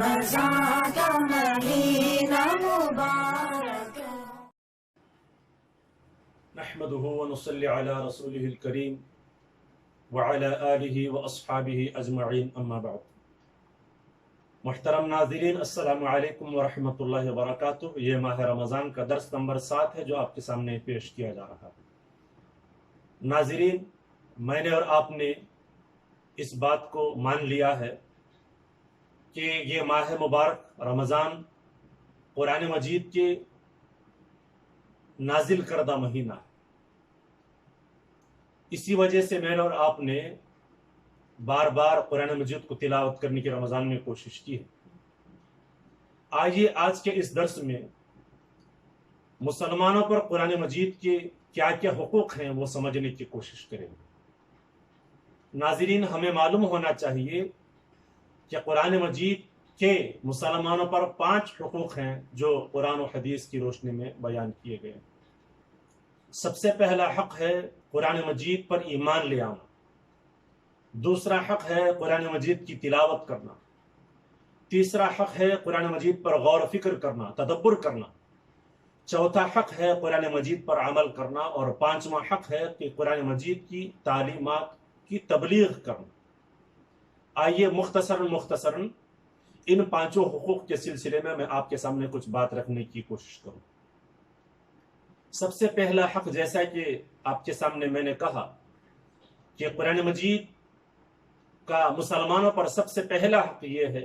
رمضان کا مہینہ مبارک نحمده ونصلي على رسوله الكريم وعلى آله واصحابه اجمعین اما بعد۔ محترم ناظرین، السلام علیکم ورحمۃ اللہ وبرکاتہ۔ یہ ماہ رمضان کا درس نمبر 7 ہے جو آپ کے سامنے پیش کیا جا رہا ہے۔ ناظرین، میں نے اور آپ نے اس بات کو مان لیا ہے کہ یہ ماہ مبارک رمضان قرآن مجید کے نازل کردہ مہینہ ہے۔ اسی وجہ سے میں نے اور آپ نے بار بار قرآن مجید کو تلاوت کرنے کی رمضان میں کوشش کی ہے۔ آئیے آج کے اس درس میں مسلمانوں پر قرآن مجید کے کیا کیا حقوق ہیں وہ سمجھنے کی کوشش کریں گے۔ ناظرین، ہمیں معلوم ہونا چاہیے کہ قرآن مجید کے مسلمانوں پر 5 حقوق ہیں جو قرآن و حدیث کی روشنی میں بیان کیے گئے ہیں۔ سب سے پہلا حق ہے قرآن مجید پر ایمان لے آنا۔ دوسرا حق ہے قرآن مجید کی تلاوت کرنا۔ تیسرا حق ہے قرآن مجید پر غور و فکر کرنا، تدبر کرنا۔ چوتھا حق ہے قرآن مجید پر عمل کرنا، اور 5واں حق ہے کہ قرآن مجید کی تعلیمات کی تبلیغ کرنا۔ آئیے مختصراً ان 5 حقوق کے سلسلے میں آپ کے سامنے کچھ بات رکھنے کی کوشش کروں۔ سب سے پہلا حق، جیسا کہ آپ کے سامنے میں نے کہا کہ قرآن مجید کا مسلمانوں پر سب سے پہلا حق یہ ہے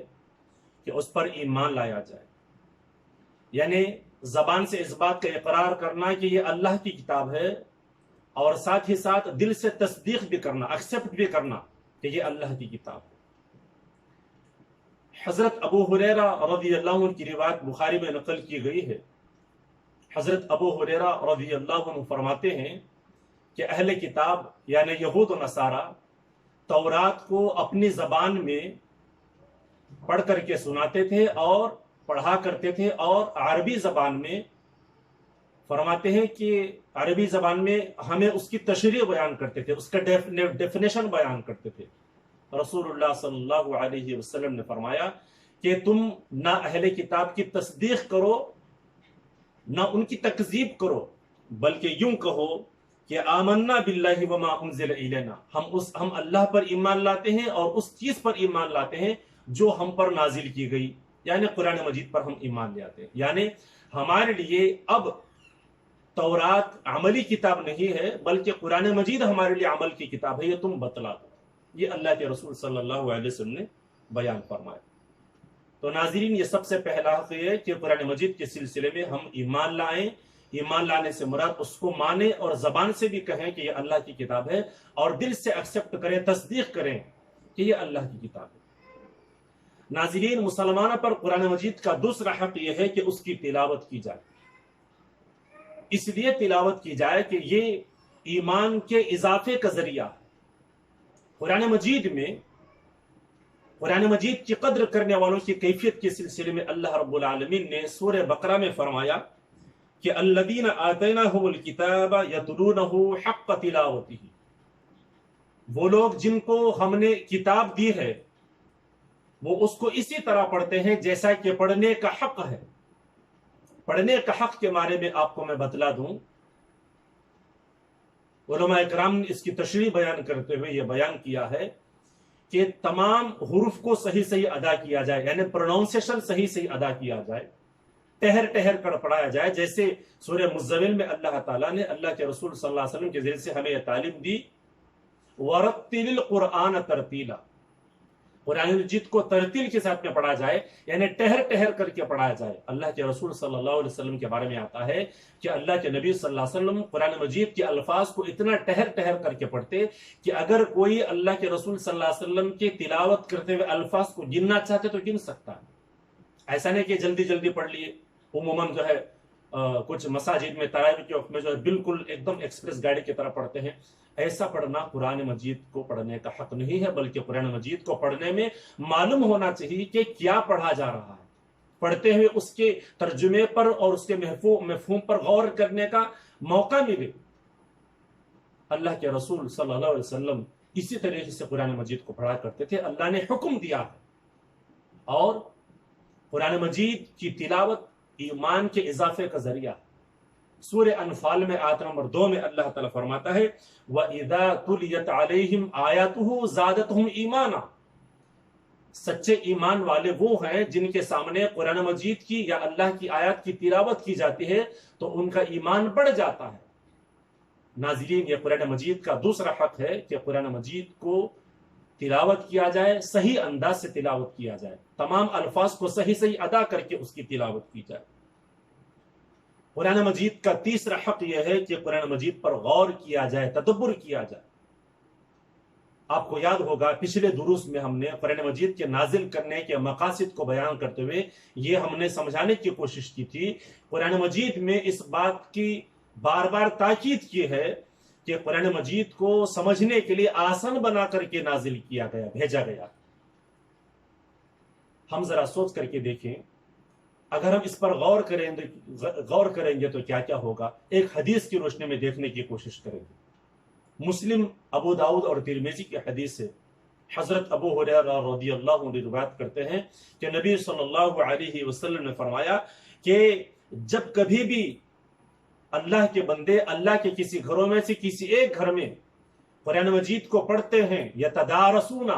کہ اس پر ایمان لایا جائے، یعنی زبان سے اس بات کا اقرار کرنا کہ یہ اللہ کی کتاب ہے، اور ساتھ ہی ساتھ دل سے تصدیق بھی کرنا، ایکسپٹ بھی کرنا کہ یہ اللہ کی کتاب ہے۔ حضرت ابو ہریرہ رضی اللہ عنہ کی روایت بخاری میں نقل کی گئی ہے۔ حضرت ابو ہریرہ رضی اللہ عنہ فرماتے ہیں کہ اہل کتاب یعنی یہود و نصارہ تورات کو اپنی زبان میں پڑھ کر کے سناتے تھے اور پڑھا کرتے تھے، اور عربی زبان میں فرماتے ہیں کہ عربی زبان میں ہمیں اس کی تشریح بیان کرتے تھے، اس کا ڈیفینیشن بیان کرتے تھے۔ رسول اللہ صلی اللہ علیہ وسلم نے فرمایا کہ تم نہ اہل کتاب کی تصدیق کرو نہ ان کی تکذیب کرو، بلکہ یوں کہو کہ آمنا باللہ وما انزل الینا، ہم اللہ پر ایمان لاتے ہیں اور اس چیز پر ایمان لاتے ہیں جو ہم پر نازل کی گئی، یعنی قرآن مجید پر ہم ایمان لے آتے ہیں۔ یعنی ہمارے لیے اب تورات عملی کتاب نہیں ہے، بلکہ قرآن مجید ہمارے لیے عمل کی کتاب ہے، یہ تم بتلا دو۔ یہ اللہ کے رسول صلی اللہ علیہ وسلم نے بیان فرمایا۔ تو ناظرین، یہ سب سے پہلا حق ہے کہ قرآن مجید کے سلسلے میں ہم ایمان لائیں۔ ایمان لانے سے مراد اس کو مانیں اور زبان سے بھی کہیں کہ یہ اللہ کی کتاب ہے، اور دل سے ایکسپٹ کریں، تصدیق کریں کہ یہ اللہ کی کتاب ہے۔ ناظرین، مسلمانوں پر قرآن مجید کا دوسرا حق یہ ہے کہ اس کی تلاوت کی جائے۔ اس لیے تلاوت کی جائے کہ یہ ایمان کے اضافے کا ذریعہ ہے۔ قرآن مجید کی قدر کرنے والوں کی کیفیت کے سلسلے میں اللہ رب العالمین نے سورہ بقرہ میں فرمایا کہ الذین آتیناہم الکتاب یتلونہ حق تلاوتہ، وہ لوگ جن کو ہم نے کتاب دی ہے وہ اس کو اسی طرح پڑھتے ہیں جیسا کہ پڑھنے کا حق ہے۔ پڑھنے کا حق کے بارے میں آپ کو میں بتلا دوں، علماء اکرام نے اس کی تشریح بیان کرتے ہوئے یہ بیان کیا ہے کہ تمام حروف کو صحیح ادا کیا جائے، یعنی پروننسیشن صحیح ادا کیا جائے، ٹہر کر پڑھایا جائے، جیسے سورہ مزمل میں اللہ تعالیٰ نے اللہ کے رسول صلی اللہ علیہ وسلم کے ذریعے سے ہمیں یہ تعلیم دی، وَرَتِّلِ الْقُرْآنَ تَرْتِيلًا، قرآن مجید کو ترتیل کے ساتھ میں پڑھا جائے، یعنی ٹہر کر کے پڑھایا جائے۔ اللہ کے رسول صلی اللہ علیہ وسلم کے بارے میں آتا ہے کہ اللہ کے نبی صلی اللہ علیہ وسلم قرآن مجید کے الفاظ کو اتنا ٹہر کر کے پڑھتے کہ اگر کوئی اللہ کے رسول صلی اللہ علیہ وسلم کی تلاوت کرتے ہوئے الفاظ کو گننا چاہتے تو گن سکتا ہے۔ ایسا نہیں کہ جلدی پڑھ لیے۔ عموماً جو ہے کچھ مساجد میں تراویح کے وقت میں جو ہے بالکل ایک دم ایکسپریس گاڑی کی طرح پڑھتے ہیں۔ ایسا پڑھنا قرآن مجید کو پڑھنے کا حق نہیں ہے، بلکہ قرآن مجید کو پڑھنے میں معلوم ہونا چاہیے کہ کیا پڑھا جا رہا ہے، پڑھتے ہوئے اس کے ترجمے پر اور اس کے مفہوم پر غور کرنے کا موقع ملے۔ اللہ کے رسول صلی اللہ علیہ وسلم اسی طریقے سے قرآن مجید کو پڑھا کرتے تھے۔ اللہ نے حکم دیا ہے اور قرآن مجید کی تلاوت ایمان کے اضافے کا ذریعہ. سورہ انفال میں آیت نمبر 2 میں اللہ تعالیٰ فرماتا ہے وَإِذَا تُلِيَتْ عَلَيْهِمْ آيَاتُهُ زَادَتْهُمْ ایمانا. سچے ایمان والے وہ ہیں جن کے سامنے قرآن مجید کی یا اللہ کی آیات کی تلاوت کی جاتی ہے تو ان کا ایمان بڑھ جاتا ہے. ناظرین، یہ قرآن مجید کا دوسرا حق ہے کہ قرآن مجید کو تلاوت کیا جائے، صحیح انداز سے تلاوت کیا جائے، تمام الفاظ کو صحیح ادا کر کے اس کی تلاوت کی جائے. قرآن مجید کا تیسرا حق یہ ہے کہ قرآن مجید پر غور کیا جائے، تدبر کیا جائے. آپ کو یاد ہوگا پچھلے دروس میں ہم نے قرآن مجید کے نازل کرنے کے مقاصد کو بیان کرتے ہوئے یہ ہم نے سمجھانے کی کوشش کی تھی. قرآن مجید میں اس بات کی بار بار تاکید کی ہے کہ قرآن مجید کو سمجھنے کے لیے آسان بنا کر کے نازل کیا گیا، بھیجا گیا. ہم ذرا سوچ کر کے دیکھیں، اگر ہم اس پر غور کریں گے تو کیا کیا ہوگا. ایک حدیث کی روشنی میں دیکھنے کی کوشش کریں گے. مسلم، ابو داؤد اور ترمذی کی حدیث ہے. حضرت ابو ہریرہ رضی اللہ عنہ روایت کرتے ہیں کہ نبی صلی اللہ علیہ وسلم نے فرمایا کہ جب کبھی بھی اللہ کے بندے اللہ کے کسی گھروں میں سے کسی ایک گھر میں قرآن مجید کو پڑھتے ہیں، یتدارسون،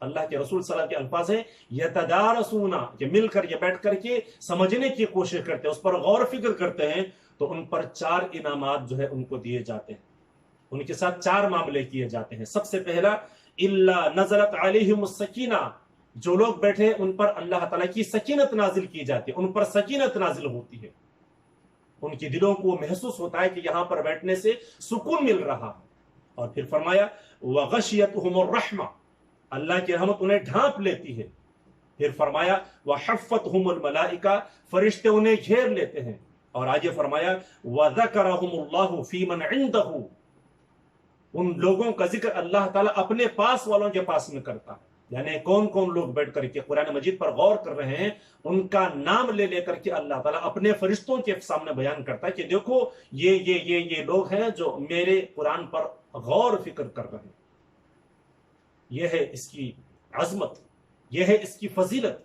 اللہ کے رسول صلی اللہ علیہ وسلم کے الفاظ ہیں یتدارسون، کہ مل کر یا بیٹھ کر کے سمجھنے کی کوشش کرتے ہیں، اس پر غور فکر کرتے ہیں، تو ان پر 4 انعامات جو ہے ان کو دیے جاتے ہیں. ان کے ساتھ 4 معاملے کیے جاتے ہیں. سب سے پہلا الا نزلت علیہم السکینہ، جو لوگ بیٹھے ہیں ان پر اللہ تعالیٰ کی سکینت نازل کی جاتی ہے، ان پر سکینت نازل ہوتی ہے. ان کے دلوں کو محسوس ہوتا ہے کہ یہاں پر بیٹھنے سے سکون مل رہا ہے. اور پھر فرمایا وغشیتہم الرحمہ، اللہ کی رحمت انہیں ڈھانپ لیتی ہے. پھر فرمایا وحفتہم الملائکہ، فرشتے انہیں گھیر لیتے ہیں. اور آگے فرمایا وذکرہم اللہ فی من عندہ، ان لوگوں کا ذکر اللہ تعالیٰ اپنے پاس والوں کے پاس میں کرتا ہے. یعنی کون کون لوگ بیٹھ کر کے قرآن مجید پر غور کر رہے ہیں، ان کا نام لے لے کر کے اللہ تعالیٰ اپنے فرشتوں کے سامنے بیان کرتا ہے کہ دیکھو یہ لوگ ہیں جو میرے قرآن پر غور فکر کر رہے ہیں. یہ ہے اس کی عظمت، یہ ہے اس کی فضیلت.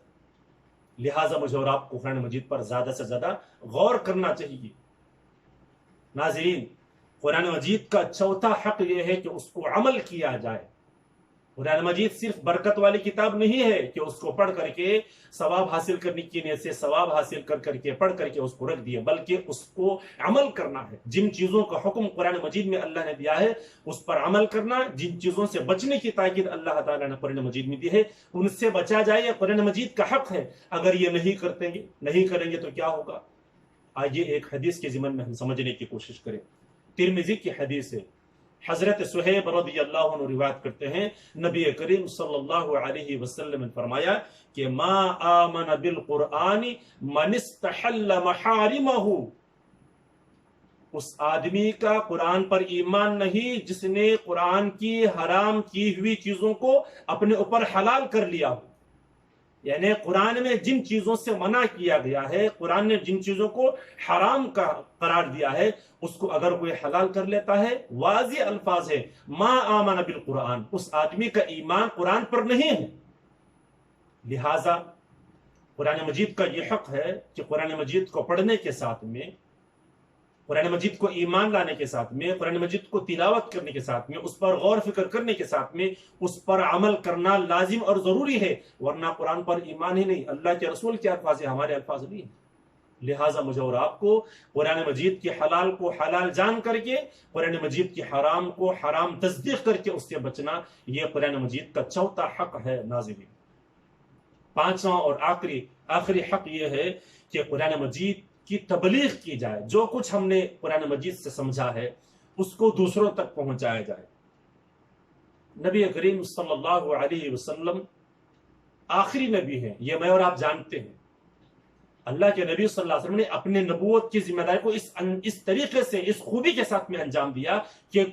لہٰذا مجھے اور آپ کو قرآن مجید پر زیادہ سے زیادہ غور کرنا چاہیے. ناظرین، قرآن مجید کا چوتھا حق یہ ہے کہ اس کو عمل کیا جائے. قرآن مجید صرف برکت والی کتاب نہیں ہے کہ اس کو پڑھ کر کے ثواب حاصل کرنے کی نیت سے ثواب حاصل کر کے پڑھ کر کے اس کو رکھ دیا، بلکہ اس کو عمل کرنا ہے. جن چیزوں کا حکم قرآن مجید میں اللہ نے دیا ہے اس پر عمل کرنا، جن چیزوں سے بچنے کی تاکید اللہ تعالیٰ نے قرآن مجید میں دی ہے ان سے بچا جائے. یہ قرآن مجید کا حق ہے. اگر یہ نہیں کریں گے تو کیا ہوگا؟ آئیے ایک حدیث کے ضمن میں ہم سمجھنے کی کوشش کریں. ترمذی کی حدیث ہے. حضرت صہیب رضی اللہ عنہ روایت کرتے ہیں نبی کریم صلی اللہ علیہ وسلم نے فرمایا کہ ما آمن بالقرآن من استحل محارمہ، اس آدمی کا قرآن پر ایمان نہیں جس نے قرآن کی حرام کی ہوئی چیزوں کو اپنے اوپر حلال کر لیا ہو. یعنی قرآن میں جن چیزوں سے منع کیا گیا ہے، قرآن نے جن چیزوں کو حرام کا قرار دیا ہے، اس کو اگر کوئی حلال کر لیتا ہے، واضح الفاظ ہے ما آمن بالقرآن، اس آدمی کا ایمان قرآن پر نہیں ہے. لہٰذا قرآن مجید کا یہ حق ہے کہ قرآن مجید کو پڑھنے کے ساتھ میں، قرآن مجید کو ایمان لانے کے ساتھ میں، قرآن مجید کو تلاوت کرنے کے ساتھ میں، اس پر غور فکر کرنے کے ساتھ میں اس پر عمل کرنا لازم اور ضروری ہے. ورنہ قرآن پر ایمان ہی نہیں، اللہ کے رسول کے الفاظ ہیں، ہمارے الفاظ نہیں ہیں. لہٰذا مجھے اور آپ کو قرآن مجید کی حلال کو حلال جان کر کے، قرآن مجید کی حرام کو حرام تصدیق کر کے اس سے بچنا، یہ قرآن مجید کا چوتھا حق ہے. ناظرین، پانچواں اور آخری حق یہ ہے کہ قرآن مجید کی تبلیغ کی جائے. جو کچھ ہم نے قرآن مجید سے سمجھا ہے اس کو دوسروں تک پہنچایا جائے. نبی کریم صلی اللہ علیہ وسلم آخری نبی ہیں، یہ میں اور آپ جانتے ہیں. اللہ کے نبی صلی اللہ علیہ وسلم نے اپنے نبوت کی ذمہ داری کو اس طریقے سے، اس خوبی کے ساتھ میں انجام دیا کہ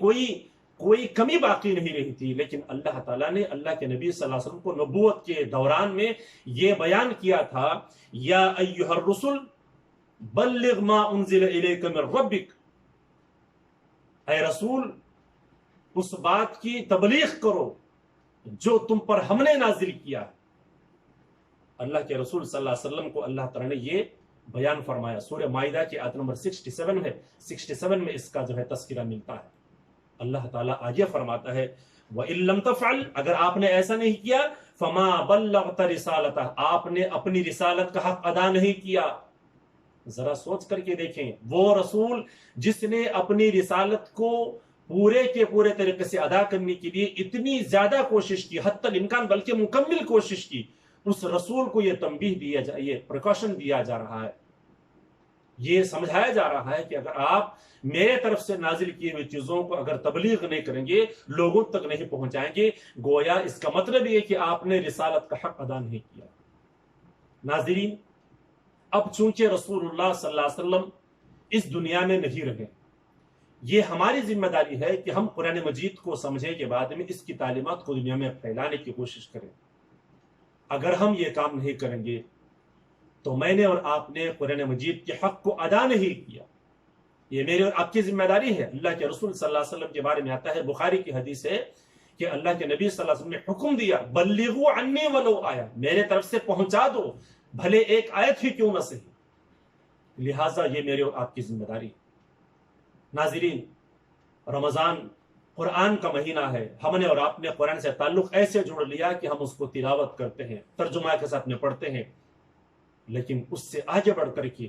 کوئی کمی باقی نہیں رہی تھی. لیکن اللہ تعالیٰ نے اللہ کے نبی صلی اللہ علیہ وسلم کو نبوت کے دوران میں یہ بیان کیا تھا یا ایھا الرسل بلغ ما انزل الیک من ربک، اے رسول اس بات کی تبلیغ کرو جو تم پر ہم نے نازل کیا. اللہ کے رسول صلی اللہ علیہ وسلم کو اللہ تعالیٰ نے یہ بیان فرمایا. سورہ مائدہ کی آیت نمبر 67 ہے. 67 میں اس کا جو ہے تذکرہ ملتا ہے. اللہ تعالیٰ آگے فرماتا ہے وَإِن لَمْ تَفْعَلْ، اگر آپ نے ایسا نہیں کیا فَمَا بَلَّغْتَ رِسَالَتَهُ، آپ نے اپنی رسالت کا حق ادا نہیں کیا. ذرا سوچ کر کے دیکھیں، وہ رسول جس نے اپنی رسالت کو پورے کے پورے طریقے سے ادا کرنے کے لیے اتنی زیادہ کوشش کی، حتی الامکان بلکہ مکمل کوشش کی، اس رسول کو یہ تنبیہ دیا یہ پریکاشن دیا جا رہا ہے، یہ سمجھایا جا رہا ہے کہ اگر آپ میرے طرف سے نازل کیے ہوئے چیزوں کو اگر تبلیغ نہیں کریں گے، لوگوں تک نہیں پہنچائیں گے، گویا اس کا مطلب یہ کہ آپ نے رسالت کا حق ادا نہیں کیا. ناظرین، اب چونکہ رسول اللہ صلی اللہ علیہ وسلم اس دنیا میں نہیں رہے، یہ ہماری ذمہ داری ہے کہ ہم قرآن مجید کو سمجھیں کے بعد میں اس کی تعلیمات کو دنیا میں پھیلانے کی کوشش کریں. اگر ہم یہ کام نہیں کریں گے تو میں نے اور آپ نے قرآن مجید کے حق کو ادا نہیں کیا. یہ میرے اور آپ کی ذمہ داری ہے. اللہ کے رسول صلی اللہ علیہ وسلم کے بارے میں آتا ہے، بخاری کی حدیث ہے کہ اللہ کے نبی صلی اللہ علیہ وسلم نے حکم دیا بلغوا عنی ولو آیا، میرے طرف سے پہنچا دو بھلے ایک آیت ہی کیوں نہ صحیح. لہٰذا یہ میرے اور آپ کی ذمہ داری. ناظرین، رمضان قرآن کا مہینہ ہے. ہم نے اور آپ نے قرآن سے تعلق ایسے جوڑ لیا کہ ہم اس کو تلاوت کرتے ہیں، ترجمہ کے ساتھ میں پڑھتے ہیں، لیکن اس سے آگے بڑھ کر کے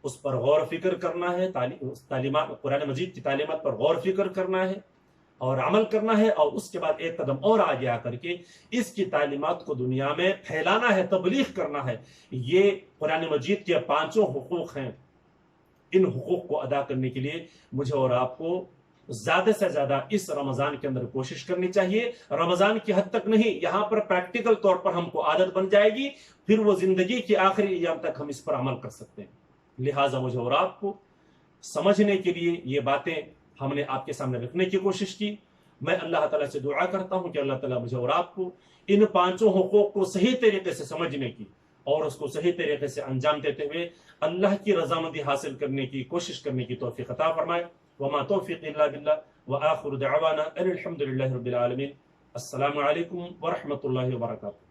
اس پر غور فکر کرنا ہے، تعلیمات قرآن مجید کی تعلیمات پر غور فکر کرنا ہے اور عمل کرنا ہے، اور اس کے بعد ایک قدم اور آگے آ کر کے اس کی تعلیمات کو دنیا میں پھیلانا ہے، تبلیغ کرنا ہے. یہ قرآن مجید کے 5 حقوق ہیں. ان حقوق کو ادا کرنے کے لیے مجھے اور آپ کو زیادہ سے زیادہ اس رمضان کے اندر کوشش کرنی چاہیے. رمضان کی حد تک نہیں، یہاں پر پریکٹیکل طور پر ہم کو عادت بن جائے گی، پھر وہ زندگی کی آخری ایام تک ہم اس پر عمل کر سکتے ہیں. لہٰذا مجھے اور آپ کو سمجھنے کے لیے یہ باتیں ہم نے آپ کے سامنے رکھنے کی کوشش کی. میں اللہ تعالیٰ سے دعا کرتا ہوں کہ اللہ تعالیٰ مجھے اور آپ کو ان 5 حقوق کو صحیح طریقے سے سمجھنے کی اور اس کو صحیح طریقے سے انجام دیتے ہوئے اللہ کی رضامندی حاصل کرنے کی کوشش کرنے کی توفیق عطا فرمائے. وما توفیق الا باللہ وآخر دعوانا ان الحمد للہ رب العالمین. السلام علیکم ورحمۃ اللہ وبرکاتہ.